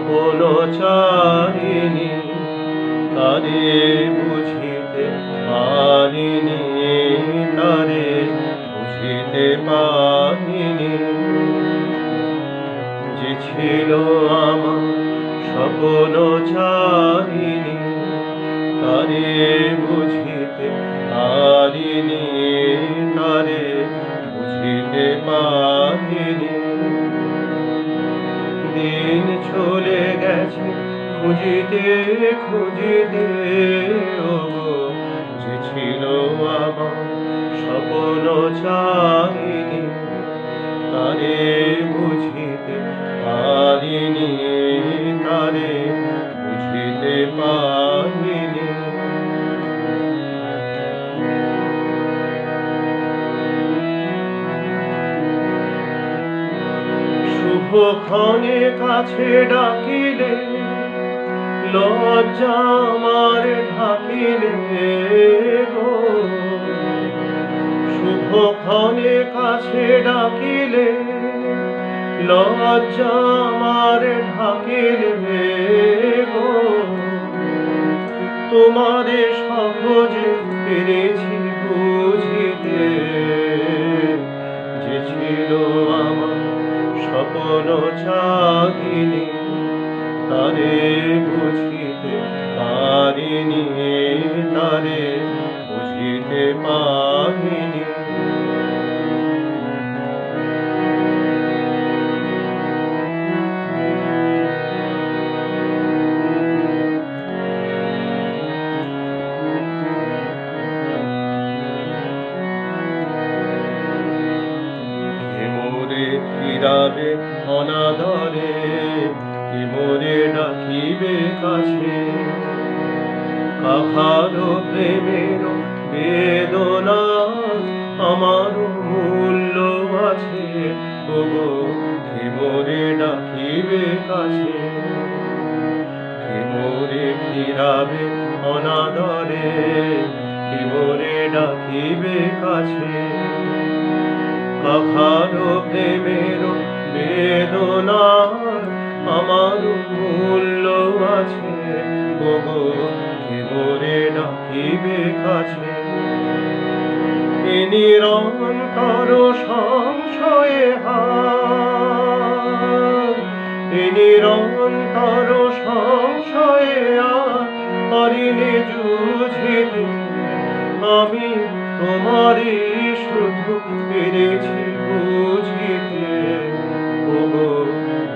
স্বপন চারিণী তারে বুঝিতে পারিনি, তারে বুঝিতে পারিনি। যে ছিল আমার স্বপন চারিণী তারে বুঝিতে পারিনি, তারে বুঝিতে পারিনি। দিন চলে গেছে খুঁজিতে খুঁজিতে, ওগো যে ছিল আমার স্বপন চারিণী তারে বুঝিতে পারিনি, তারে বুঝিতে পারিনি। শুভক্ষণে কাছে ডাকিলে লজ্জা আমার ঢাকিলে গো। শুভক্ষণে কাছে ডাকিলে লজ্জা আমার ঢাকিলে গো। তোমারে সহজে পেরেছি বুঝিতে, যে ছিল আমার স্বপন চারিণী তারে বুঝিতে পারিনি, তারে বুঝিতে পারিনি। ফিরাবে অনাদরে, কি মোরে ডাকিবে কাছে। কাহারো প্রেমের বেদনা আমার মূল্য আছে, ওগো কি মোরে ডাকিবে কাছে। কি মোরে ফিরাবে অনাদরে, কি মোরে ডাকিবে কাছে। কাহারো প্রেমের বেদনা আমার মূল্য আছে, ওগো কে মোরে ডাকিবে কাছে। এ নিরন্তর সংশয়ে হার, এ নিরন্তর সংশয়ে পারিনি যুঝিতে, আমি তোমারই শুধু পেরেছি বুঝিতে। ওগো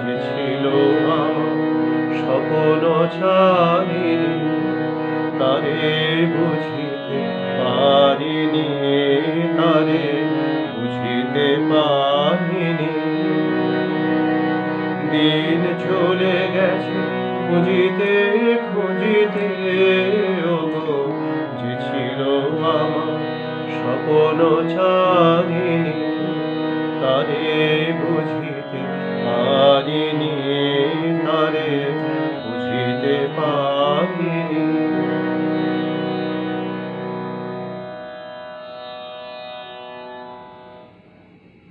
যে ছিল আমার স্বপন চারিণী তারে বুঝিতে পারিনি, তারে বুঝিতে পারিনি। দিন চলে গেছে খুঁজিতে খুঁজিতে, ওগো যে ছিল আমার স্বপন চারিণী তারে বুঝিতে পারিনি।